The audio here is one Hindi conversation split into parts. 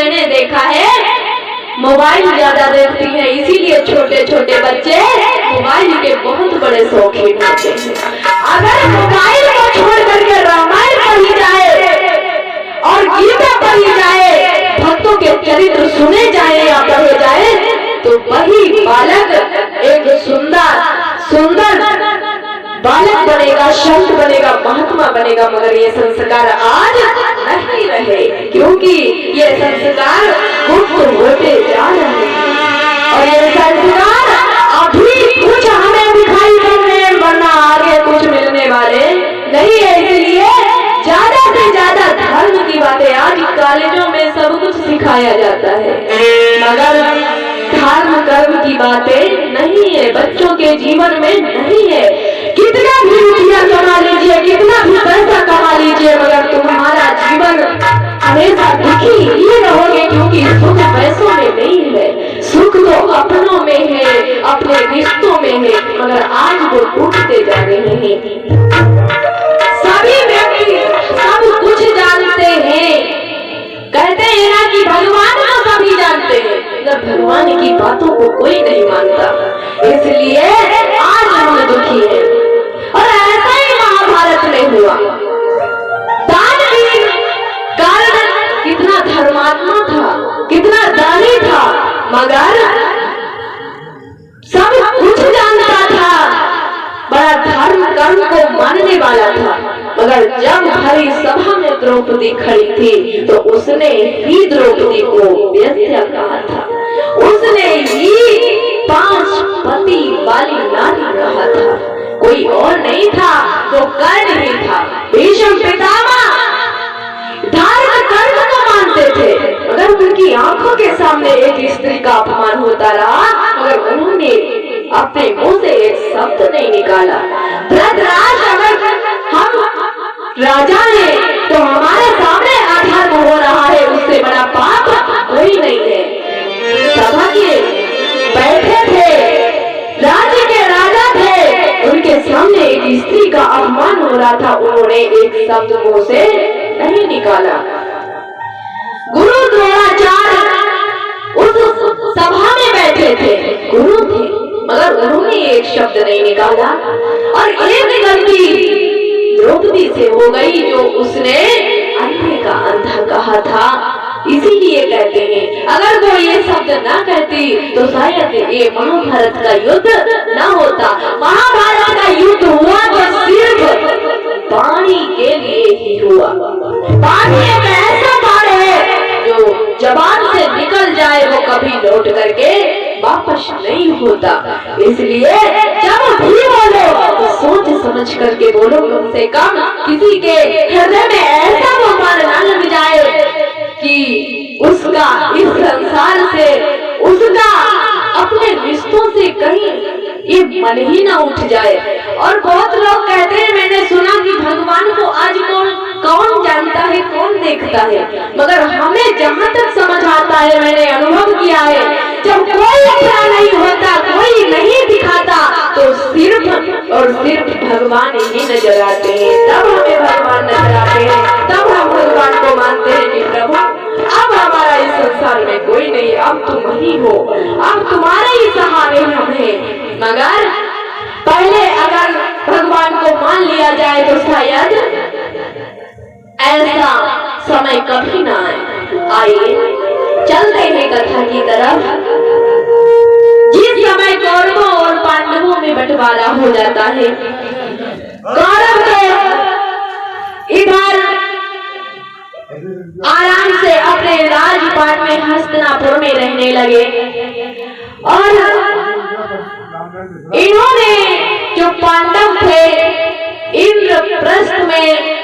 मैंने देखा है मोबाइल ज्यादा देखती है, इसीलिए छोटे छोटे बच्चे मोबाइल के बहुत बड़े शौकीन होते हैं। अगर मोबाइल को छोड़ करके रामायण पढ़ी जाए और गीता पढ़ी जाए, भक्तों के चरित्र सुने जाए या पढ़े जाए, तो वही बालक एक सुंदर बालक बनेगा, संत बनेगा, महात्मा बनेगा। मगर ये संस्कार आज नहीं रहे, क्योंकि ये संस्कार गुप्त होते जा रहे हैं। और ये संस्कार अभी कुछ हमें दिखाई देने, वरना आगे कुछ मिलने वाले नहीं है। इसलिए ज्यादा से ज्यादा धर्म की बातें आज कॉलेजों में सब कुछ सिखाया जाता है, मगर धर्म कर्म की बातें नहीं है, बच्चों के जीवन में नहीं है। कितना भी रुपया कमा लीजिए, कितना भी पैसा कमा लीजिए, मगर तुम्हारा जीवन हमेशा दुखी ही रहोगे, क्योंकि सुख पैसों में नहीं है, सुख तो अपनों में है, अपने रिश्तों में है। मगर आज वो टूटते जा रहे हैं। सभी व्यक्ति सब कुछ जानते हैं, कहते हैं ना कि भगवान को सभी जानते हैं, मगर भगवान की बातों को कोई नहीं मानता। इसलिए आज हम दुखी हैं। और ऐसा ही महाभारत में हुआ। दानवीर कर्ण कितना धर्मात्मा था, कितना दानी था, मगर सब कुछ जानता था, बड़ा धर्म कर्म को मानने वाला था। मगर जब हरी सभा में द्रौपदी खड़ी थी, तो उसने ही द्रौपदी को वेश्या कहा था, उसने ही 5 पति वाली नारी कहा था। कोई और नहीं था, वो कर्ण ही था। भीष्म पितामह धर्म कर्म को मानते थे, मगर उनकी आंखों के सामने एक स्त्री का अपमान होता रहा, मगर उन्होंने अपने मुंह से एक शब्द नहीं निकाला। धृतराज, अगर हम राजा हैं तो हमारे सामने अधर्म हो रहा है, उससे बड़ा पाप कोई नहीं है। सभा के बैठे थे, राज्य के राजा थे, उनके सामने एक स्त्री का अपमान हो रहा था, उन्होंने एक शब्द मुंह से नहीं निकाला। गुरु द्रोणाचार्य उस सभा में बैठे थे, गुरु थे, मगर उन्होंने एक शब्द नहीं निकाला। और एक गलती द्रौपदी से हो गई, जो उसने अंधे का अंधा कहा था। इसीलिए कहते हैं, अगर वो ये शब्द ना कहती तो शायद ये महाभारत का युद्ध ना होता। महाभारत का युद्ध हुआ तो सिर्फ पानी के लिए ही हुआ। पानी एक ऐसा बाण है जो जबान से निकल जाए वो कभी लौट करके वापस नहीं होता। इसलिए जब भी बोलो तो सोच समझ करके बोलो, कम से कम किसी के हृदय में ऐसा भगवान ना लग जाए कि उसका इस संसार से, उसका अपने रिश्तों से कहीं ये मन ही ना उठ जाए। और बहुत लोग कहते हैं, मैंने सुना कि भगवान को आज कौन जानता है, कौन देखता है, मगर हमें जहाँ तक समझ आता है, मैंने अनुभव किया है, जब कोई अच्छा नहीं होता, कोई नहीं दिखाता, तो सिर्फ और सिर्फ भगवान ही नजर आते हैं। तब हमें भगवान नजर आते हैं, तब हम भगवान को मानते हैं कि प्रभु अब हमारा इस संसार में कोई नहीं, अब तुम ही हो, अब तुम्हारे ही सहारे हम हैं। मगर पहले अगर भगवान को मान लिया जाए तो शायद ऐसा समय कभी ना आए। आइए चलते हैं कथा की तरफ। जिस समय कौरवों और पांडवों में बंटवारा हो जाता है, कौरव तो इधर आराम से अपने राजपाट में हस्तिनापुर में रहने लगे, और इन्होंने जो पांडव थे इंद्रप्रस्थ में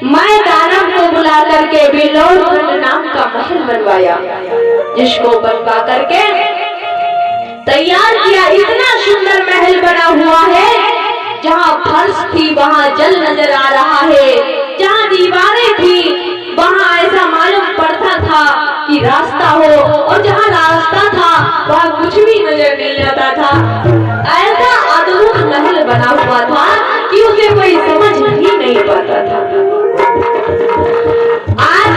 मैं दानव को बुला करके बिल्लौरखंड नाम का महल बनवाया, जिसको बनवा करके तैयार किया। इतना सुंदर महल बना हुआ है, जहाँ फर्श थी वहाँ जल नजर आ रहा है, जहाँ दीवारें थी वहाँ ऐसा मालूम पड़ता था कि रास्ता हो, और जहाँ रास्ता था वहाँ कुछ भी नजर नहीं आता था। ऐसा अद्भुत महल बना हुआ था कि उसे कोई समझ ही नहीं पाता था। आज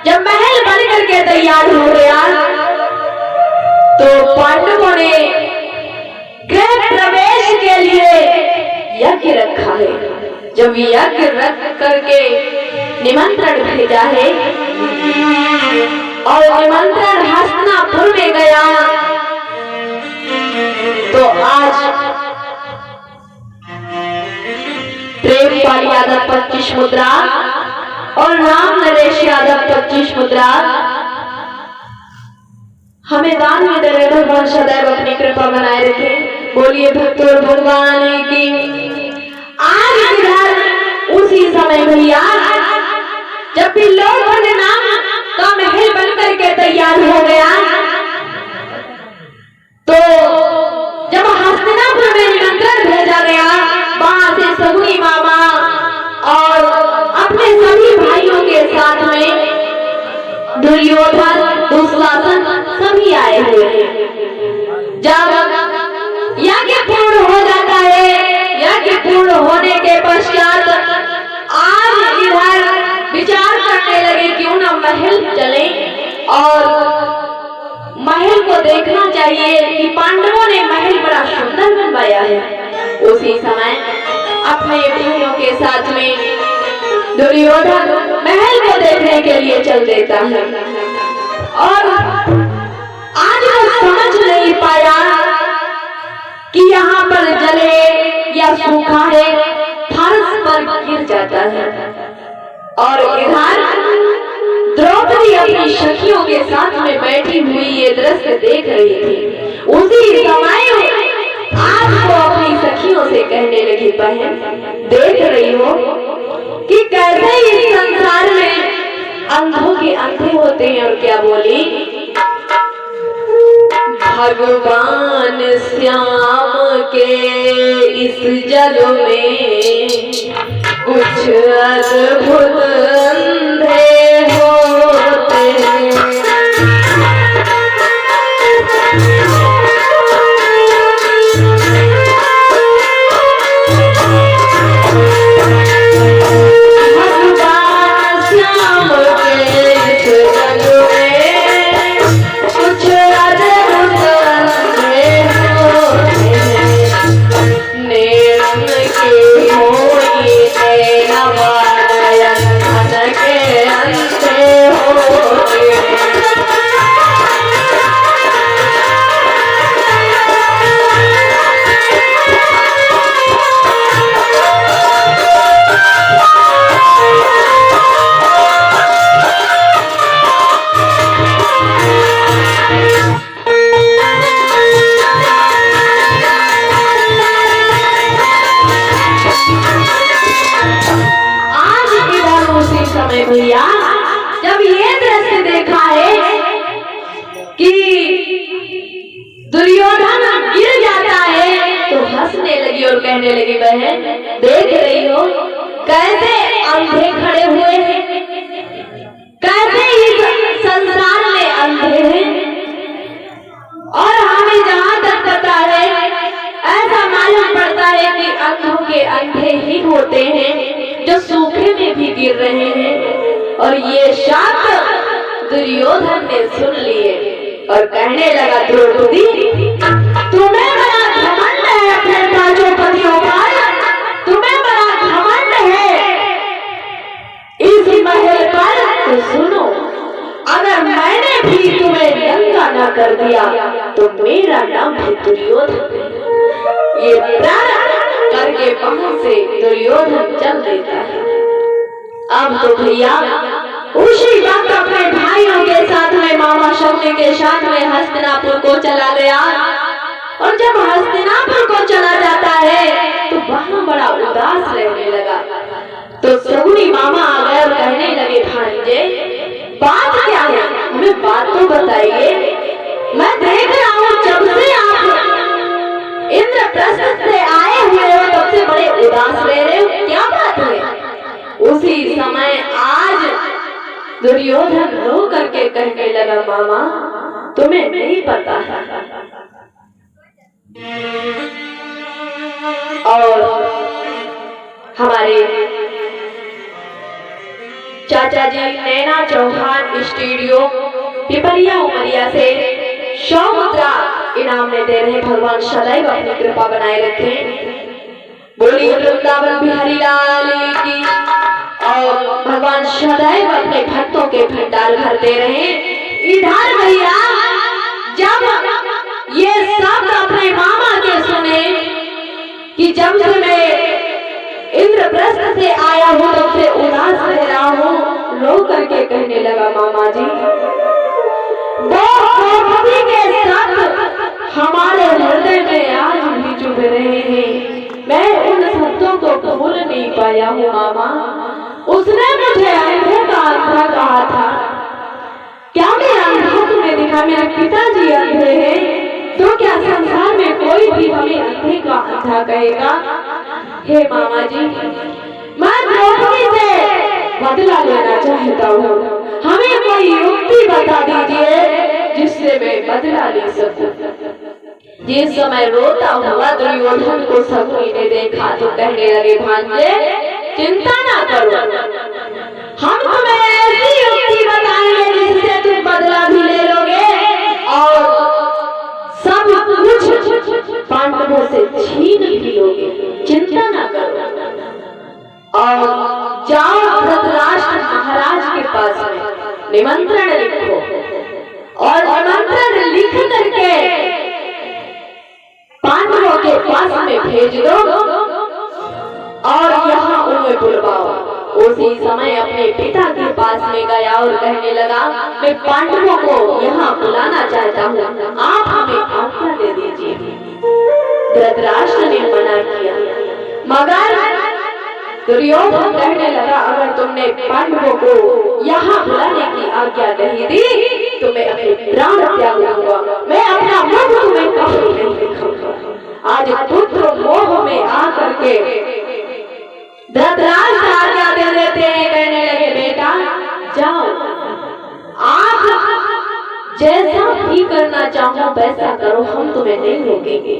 जब महल लेकर के तैयार हो गया तो पांडवों ने गृह प्रवेश के लिए यज्ञ रखा है। जब यज्ञ रख करके निमंत्रण भेजा है और निमंत्रण हस्तिनापुर में गया तो आज प्रेमपाल यादव 25 मुद्रा और राम नरेश यादव 25 मुद्रा हमें दान में दे रहे। भगवान सदैव अपनी कृपा बनाए रखे। बोलिए भक्तों भगवान की। आज इधर उसी समय भैया जब भी लोग नाम का महल बनकर के तैयार हो गया तो जब हस्तिनापुर में निमंत्रण भेजा गया वहां से सगुनी मामा और अपने सभी भाइयों के साथ में दुर्योधन दुशासन सभी आए हुए हैं। जब यज्ञ पूर्ण हो जाता है, यज्ञ पूर्ण होने के पश्चात आज इधर विचार करने लगे क्यों ना महल चले और महल को देखना चाहिए कि पांडवों ने महल बड़ा सुंदर बनवाया है। उसी समय अपने भाइयों के साथ में दुर्योधन महल को देखने के लिए चल देता है और आज वो समझ नहीं पाया कि यहाँ पर जले या सूखा है, फर्श पर गिर जाता है। और इधर द्रौपदी अपनी सखियों के साथ में बैठी हुई ये दृश्य देख रही थी। उसी समय आज वो अपनी सखियों से कहने लगी, बहन देख रही हो कि कैसे इस संसार में अंधों के अंधे होते हैं। और क्या बोली, भगवान श्याम के इस जग में कुछ अद्भुत अंधे होते हैं। भैया जब ये दृश्य देखा है कि दुर्योधन गिर जाता है तो हंसने लगी और कहने लगी, बहन देख रही हो कैसे अंधे खड़े हुए हैं, कैसे इस संसार में अंधे हैं। और हमें जहां तक पता है ऐसा मालूम पड़ता है कि अंधों के अंधे ही होते हैं जो सूखे में भी गिर रहे हैं। और ये शाप दुर्योधन ने सुन लिए और कहने लगा, द्रौपदी तुम्हें बड़ा घमंड है अपने पांचों पतियों पर, तुम्हें बड़ा घमंड है इस महल पर। तो सुनो, अगर मैंने भी तुम्हें नंगा न कर दिया तो मेरा नाम है दुर्योधन। ये प्रण करके वहां से दुर्योधन चल देता है। अब तो भैया उसी वक्त अपने भाइयों के साथ में मामा शकुनी के साथ में हस्तिनापुर को चला गया। और जब हस्तिनापुर को चला जाता है तो वहां बड़ा उदास रहने लगा। तो शकुनी मामा आ गए और कहने लगे, भांजे बात क्या है, हमें बात तो बताइए। मैं देख रहा हूँ जब से आप इंद्रप्रस्थ से आए हुए हो तब से बड़े उदास रह रहे हो, क्या बात है। उसी समय आज दुर्योधन रो करके कहने लगा, मामा तुम्हें नहीं पता है। और हमारे चाचा जी नैना चौहान स्टूडियो पिपरिया उमरिया से 100 मुद्रा इनाम में दे रहे। भगवान सदैव अपनी कृपा बनाए रखे। बोलिए वृंदावन बिहारी लाल की। और भगवान सदैव अपने भक्तों के भंडार भरते रहे। इधर भैया जब ये शब्द अपने मामा के सुने कि जब से मैं इंद्रप्रस्थ से आया हूँ तब से उदास रह रहा हूँ, रो करके कहने लगा मामा जी द्रौपदी के शब्द हमारे हृदय में आज भी चुभ रहे हैं। मैं उन शब्दों को भूल नहीं पाया हूँ मामा। उसने मुझे अंधे का अंधा कहा था। क्या मैं अंधा तुम्हें दिखा? मेरे पिताजी अंधे हैं तो क्या संसार में कोई भी हमें अंधे का अंधा कहेगा? हे मामा जी, मैं द्रौपदी से बदला लेना चाहता हूँ। हमें कोई युक्ति बता दीजिए जिससे मैं बदला ले सकूं। जिस समय रोता हुआ दुर्योधन को सखी ने देखा तो कहने लगे भांजे चिंता ना करो, हम तुम्हें ऐसी युक्ति बताएंगे जिससे तुम बदला भी ले लोगे और सब कुछ पांडवों से छीन भी लोगे। चिंता ना करो और जाओ धृतराष्ट्र महाराज के पास में निमंत्रण लिखो और निमंत्रण लिख करके पांडवों के पास में भेज दो और यहाँ उन्हें बुलवाओ। उसी समय अपने पिता के पास में गया और कहने लगा मैं पांडवों को यहाँ बुलाना चाहता हूँ, आप हमें आज्ञा दे दीजिए। धृतराष्ट्र ने मना किया मगर दुर्योधन कहने लगा अगर तुमने पांडवों को यहाँ बुलाने की आज्ञा नहीं दी तो मैं अपने प्राण त्याग दूंगा। मैं अपना मुख तुम्हें कभी नहीं दिखाऊंगा। आज पुत्र मोह में आकर के धृतराष्ट्र आज्ञा दे देते हैं। कहने लगे बेटा जाओ, आप जैसा भी करना चाहो वैसा करो, हम तुम्हें नहीं रोकेंगे।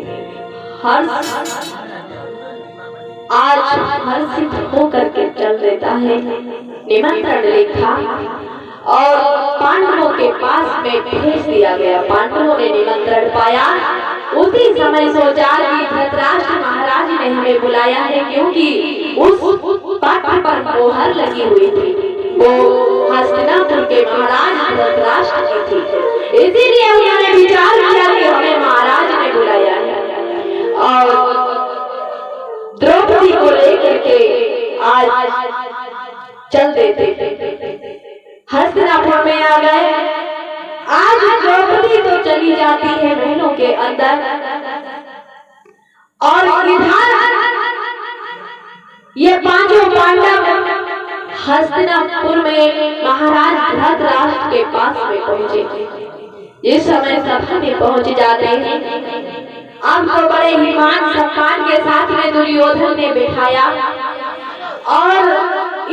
आज हर्षित होकर के चल देता है। निमंत्रण लिखा और पांडवों के पास में भेज दिया गया। पांडवों ने निमंत्रण पाया। उसी समय सोचा कि धृतराष्ट्र महाराज ने हमें बुलाया है क्योंकि उस पत्र पर मोहर लगी हुई थी। वो हस्तिनापुर के महाराज धृतराष्ट्र की थी, इसीलिए उन्होंने विचार किया कि हमें महाराज ने बुलाया है और द्रौपदी को लेकर के आज चल देते। हस्तिनापुर में आ गए। आज द्रौपदी तो चली जाती है महलों के अंदर और इधर ये पांचों पांडव हस्तिनापुर में महाराज धृतराष्ट्र के पास में पहुंचे। इस समय सभा में पहुंच जाते हैं। अब तो बड़े ही मान सम्मान के साथ में दुर्योधन ने बिठाया और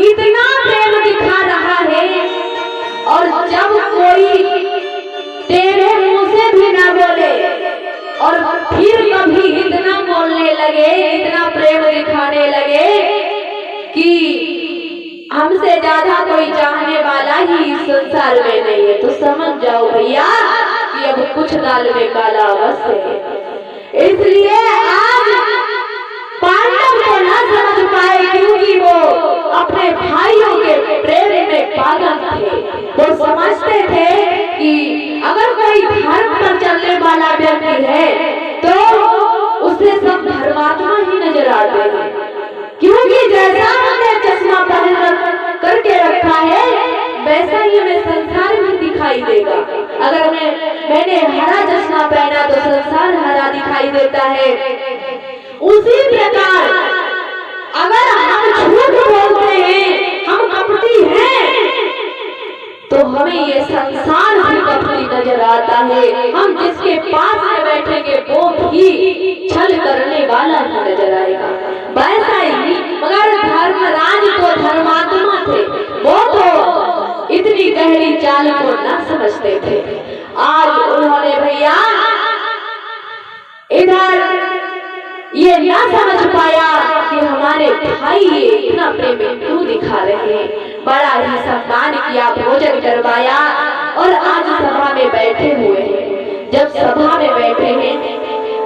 इतना प्रेम दिखा रहा है और जब कोई तेरे मुंह से भी ना बोले और फिर कभी इतना बोलने लगे, इतना प्रेम दिखाने लगे कि हमसे ज्यादा कोई चाहने वाला ही इस संसार में नहीं है, तो समझ जाओ भैया कि अब कुछ दाल में काला अवश्य है। इसलिए आज पांडव को न समझ पाए क्योंकि वो अपने भाइयों के प्रेम में पागल थे। वो समझते थे कि अगर कोई धर्म पर चलने वाला व्यक्ति है तो उसे सब धर्मात्मा ही नजर आते हैं, क्योंकि जैसा हमने चश्मा पहन करके रखा है वैसा ही हमें संसार में दिखाई देगा। अगर मैंने हरा चश्मा पहना तो संसार हरा दिखाई देता है। उसी प्रकार अगर हम झूठ बोलते हैं, हम कपटी हैं, तो हमें ये संसार भी कपटी नजर आता है। हम जिसके पास में बैठेंगे वो भी छल करने वाला ही नजर आएगा। वैसा ही मगर धर्मराज तो धर्मात्मा थे, वो तो इतनी गहरी चाल को न समझते थे। आज उन्होंने भैया इधर ये न समझ पाया कि हमारे भाई ये इतना प्रेम क्यों दिखा रहे हैं। बड़ा ही सम्मान किया, भोजन करवाया और आज सभा में बैठे हुए हैं। जब सभा में बैठे हैं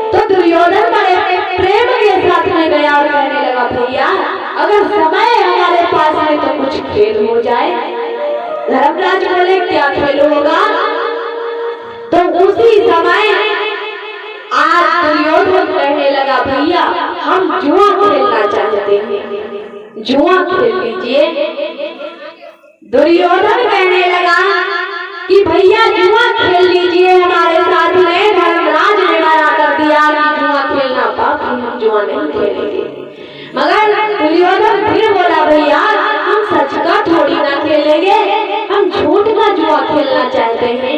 तो दुर्योधन बड़े प्रेम के साथ में गया और कहने लगा, भैया अगर समय हमारे पास है तो कुछ खेल हो जाए। धर्मराज बोले, क्या खेल होगा? तो उसी समय आज दुर्योधन कहने लगा, भैया हम जुआ खेलना चाहते हैं, जुआ खेल लीजिए। दुर्योधन कहने लगा कि भैया जुआ खेल लीजिए हमारे साथ में। धर्मराज ने मना कर दिया कि जुआ खेलना पाप है, हम जुआ नहीं खेलेंगे। मगर दुर्योधन फिर बोला, भैया हम सच का थोड़ी ना खेलेंगे, हम झूठ का जुआ खेलना चाहते हैं।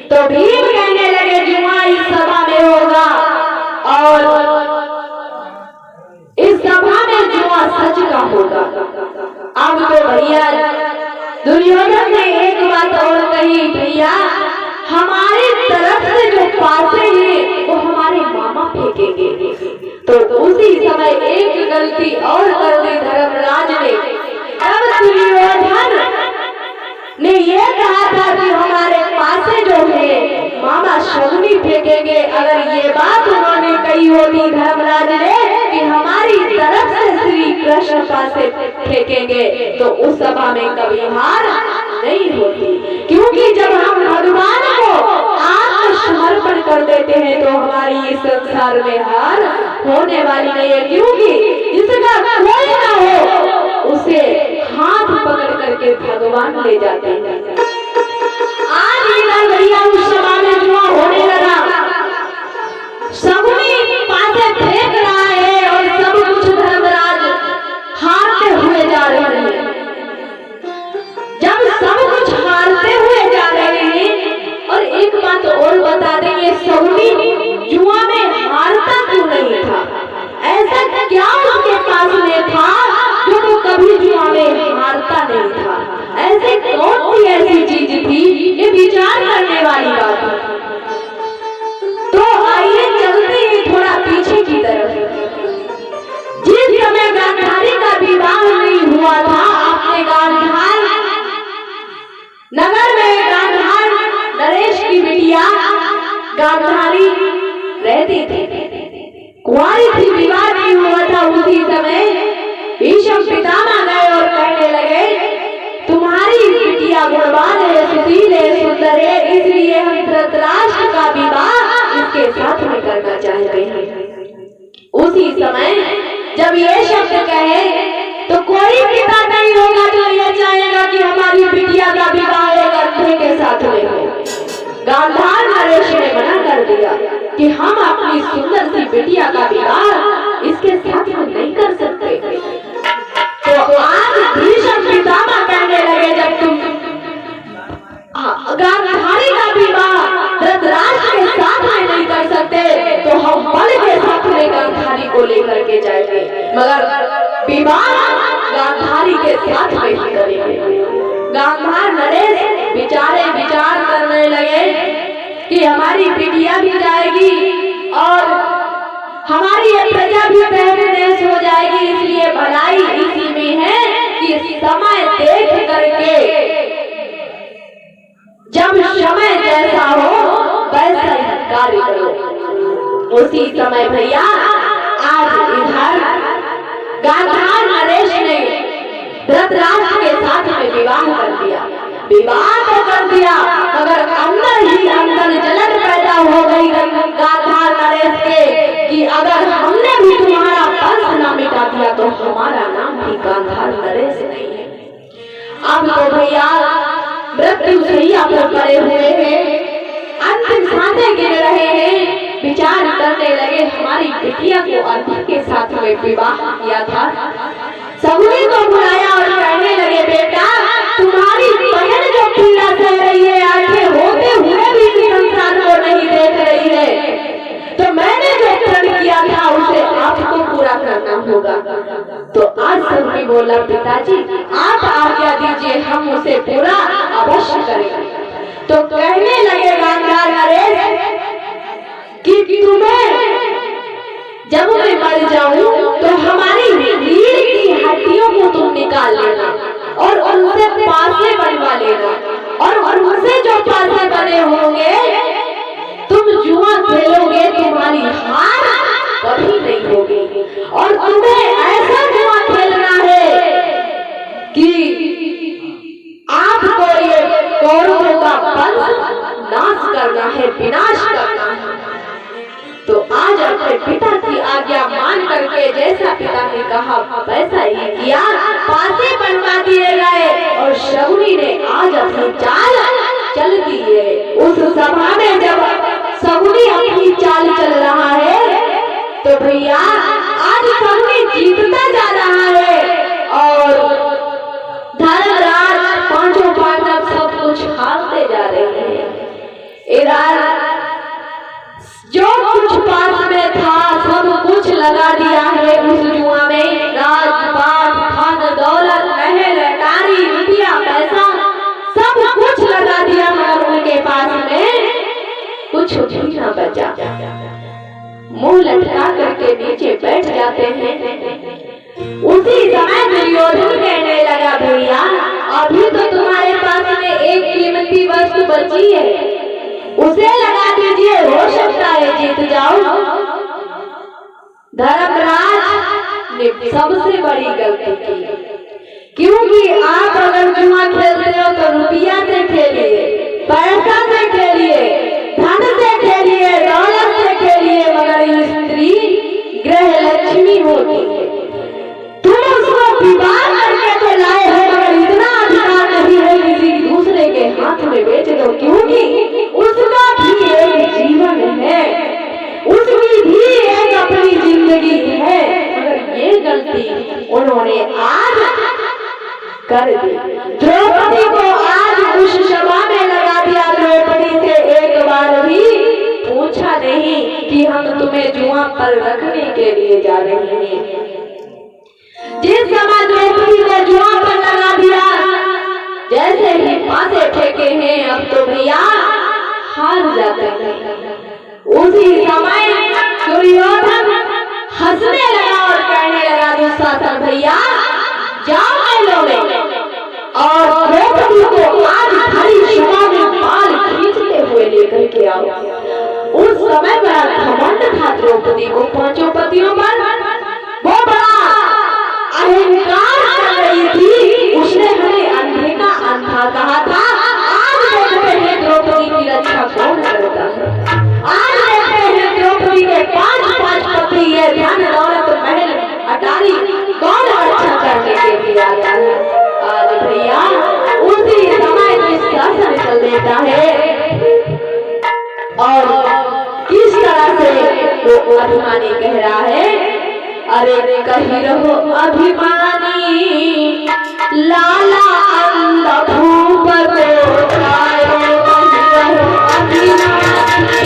तो भीम कहने लगे, जुआ इस सभा में होगा और इस सभा में जुआ सच का होगा। अब तो भैया दुर्योधन ने एक बात और कही, भैया हमारी तरफ से जो पासे हैं वो हमारे मामा फेंकेंगे। तो उसी समय एक गलती और कर दी धर्मराज ने। अब दुर्योधन ने ये कहा था कि हमारे पासे जो है मामा शकुनी फेंकेंगे। अगर ये बात उन्होंने कही होती धर्मराज ने कि हमारी तरफ से श्री कृष्ण पासे फेंकेंगे, तो उस सभा में कभी हार नहीं होती। क्योंकि जब हम भगवान को आत्मसमर्पण कर देते हैं तो हमारी इस संसार में हार होने वाली नहीं है। क्योंकि जिसका कोई ना हो उसे हाथ पकड़ करके भगवान ले जाते हैं। आज इधर भैया उस सभा में जुआ होने लगा, शकुनी पासे फेंक रहा है और सब कुछ धर्मराज हारते हुए जा रहे हैं। जब सब कुछ हारते हुए जा रहे हैं, और एक बात और बता दें, ये शकुनी जुआ में हारता क्यों नहीं था? ऐसा क्या उसके पास में था जो वो कभी जुआ में हारता नहीं था? ऐसे कौन सी ऐसी चीज थी? ये विचार करने वाली बात है। तो आइए चलते हैं थोड़ा पीछे की तरफ। जिस समय गांधारी का विवाह नहीं हुआ था, आपने गांधार नगर में गांधार नरेश की बिटिया गांधारी रहती थी, कुंवारी थी, विवाह नहीं हुआ था। उसी समय भीष्म पितामह गए और कहने लगे, तुम्हारी बिटिया गुणवान है, सुशील है, सुंदर है, इसलिए हम धृतराष्ट्र का विवाह इसके साथ में करना चाहते हैं। उसी समय जब ये शब्द कहे तो कोई पिता नहीं होगा जो ये चाहेगा कि हमारी बिटिया का विवाह एक अंधे के साथ में हो। गांधार नरेश ने मना कर दिया कि हम अपनी सुंदर सी बिटिया का विवाह इसके साथ में नहीं कर सकते। तो आज भीष्म पितामह कहने लगे, जब तुम गांधारी का विवाह धृतराष्ट्र के साथ में नहीं कर सकते तो हम बल के साथ में गांधारी को लेकर के जाएंगे, मगर विवाह गांधारी के साथ में ही करेंगे। गांधार नरेश विचार करने लगे कि हमारी बिटिया भी जाएगी और हमारी ये प्रजा भी पहले देश हो जाएगी, इसलिए भलाई इसी में है कि समय देख करके जब समय जैसा हो वैसा ही कार्य करो। उसी समय भैया आज इधर गांधार नरेश ने धृतराष्ट्र के साथ में विवाह कर दिया। विवाह तो कर दिया, मगर अंदर ही अंदर जलन पैदा हो गई गांधार नरेश के कि अगर हमने भी तुम्हारा वंश न मिटा दिया तो हमारा नाम भी गांधार नरेश नहीं है। अब तो भैया मृत्यु शैया पर पड़े हुए हैं, अंतिम सांसें गिर रहे हैं, विचार करने लगे हमारी बिटिया को अंधे के साथ में विवाह किया था। शकुनी को बुलाया और कहने लगे, बेटा तुम्हारी बहन जो पीड़ा सह रही है, आंखें होते हुए भी संसार को नहीं देख रही है, तो मैंने जो प्रण किया था उसे आपको पूरा करना होगा। तो आज शकुनी बोला, पिताजी आप आज्ञा दीजिए, हम उसे पूरा अवश्य करेंगे। तो कहने लगे गांधार नरेश कि तुम्हें जब मैं मर जाऊं तो हमारी रीढ़ की हड्डियों को तुम निकाल लेना और उन पासे बनवा लेना, और उनसे जो पासे बने होंगे तुम जुआ खेलोगे, तुम्हारी हार कभी नहीं होगी। और तुम्हें ऐसा जुआ खेलना है कि आपको ये कौरवों का वंश नाश करना है, विनाश करना है। तो आज अपने पिता की आज्ञा मान करके जैसा पिता ने कहा वैसा ही किया, पासे बनवा दिए गए और शकुनी ने आज अपनी चाल चल दी है। उस सभा में जब शकुनी अपनी चाल चल रहा है तो भैया आज शकुनी जीतता जा रहा है और धर्मराज पांचों पांडव सब कुछ हारते जा रहे हैं। इधर जो कुछ पास में था सब कुछ लगा दिया है उस जुआ में, राजपाट, धन दौलत, महल अटारी, रुपया पैसा सब कुछ लगा दिया, मगर उनके पास में कुछ भी न बचा। मुंह लटका करके नीचे बैठ जाते हैं। उसी समय दुर्योधन कहने लगा भैया अभी तो तुम्हारे पास में एक कीमती वस्तु बची है, उसे लगा दीजिए, हो सकता है जीत जाओ। धर्मराज ने सबसे बड़ी गलती की, क्योंकि आप अगर जुआ खेलते हो तो रुपया से खेलिए, पैसा से खेलिए, धन से खेलिए, दौलत से खेलिए, मगर स्त्री ग्रह लक्ष्मी होती है। तुम उसको विवाह करके तो लाए हो, मगर इतना अधिकार नहीं है किसी दूसरे के हाथ में बेच दो, क्योंकि उसका भी एक जीवन है, उसकी भी एक अपनी जिंदगी है। मगर ये गलती उन्होंने आज कर दी। द्रौपदी को आज उस सभा में लगा दिया। द्रौपदी से एक बार भी पूछा नहीं कि हम तुम्हें जुआ पर रखने के लिए जा रहे हैं। जिस समय द्रौपदी को जुआ पर लगा दिया, जैसे ही पासे फेंके हैं अब तो भैया हार जाते हैं। उसी समय दुर्योधन हंसने लगा और कहने लगा दुशासन भैया जाओ मेलों में और द्रौपदी को आज भरी सभा में बाल खींचते हुए लेकर के आओ। उस समय बड़ा घमंड था द्रौपदी को पांचों पतियों पर, वो बड़ा अहंकार कर रही थी। उसने हमें अंधे का अंधा कहा था, आज देखते हैं द्रौपदी की रक्षा कौन करता है। आज देखते हैं द्रौपदी के पांच पति है, धन दौलत महल अटारी कौन रक्षा करने के लिए आया है। आज भैया उसी समय दुशासन चल देता है और किस तरह से वो अभिमानी कह रहा है, अरे कही रहो अभिमानी लाला अंध भूप को खायो, कही रहो अभिमानी।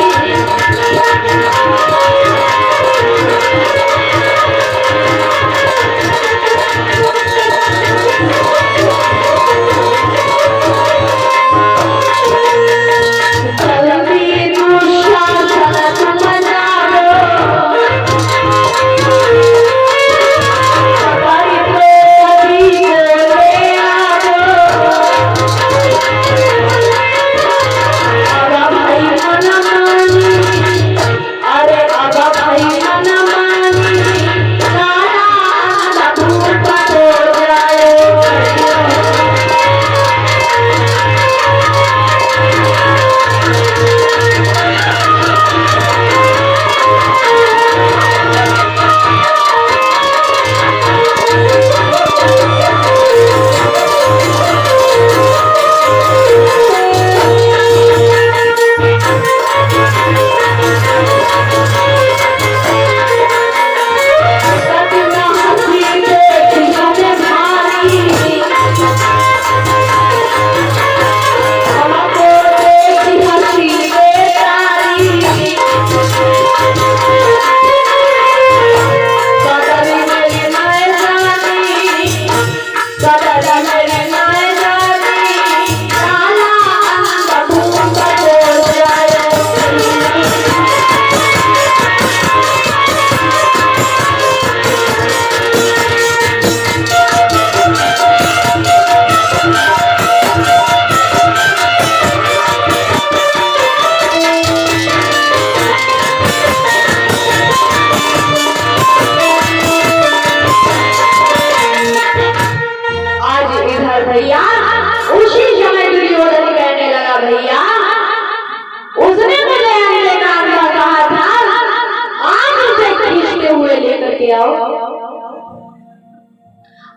आओ।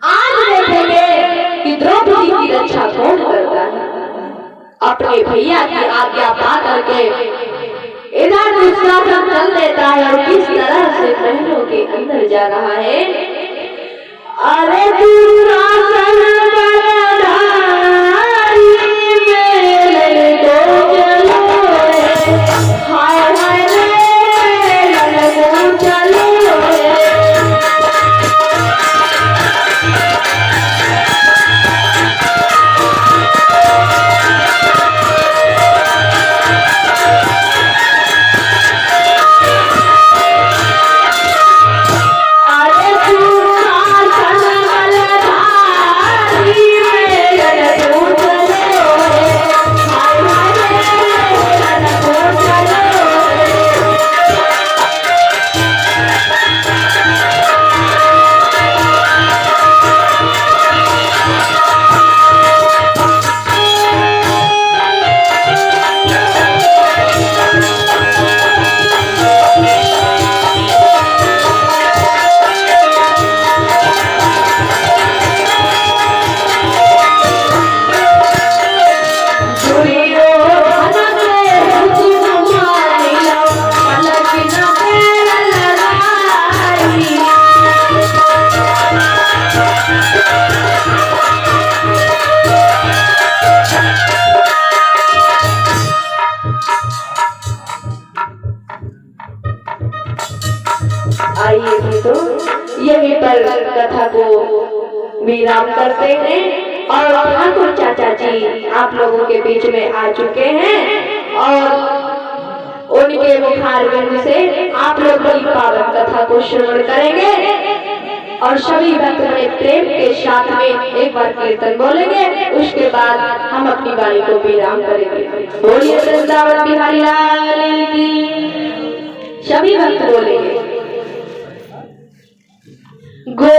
आज देखेंगे कि द्रौपदी की रक्षा कौन करता है। अपने भैया की आज्ञा पा करके इधर दुशासन चल देता है और किस तरह से महलों के अंदर जा रहा है। अरे दुशासन आइए भी तो यहीं पर कथा को विराम करते हैं और ठाकुर चाचा जी आप लोगों के बीच में आ चुके हैं और उनके मुखारविंद से आप लोग की पावन कथा को श्रवण करेंगे और सभी भक्त बड़े प्रेम के साथ में एक बार कीर्तन बोलेंगे। उसके बाद हम अपनी वाणी को विराम करेंगे। बोलिए वृंदावन बिहारी लाल की। सभी भक्त बोलेंगे। गो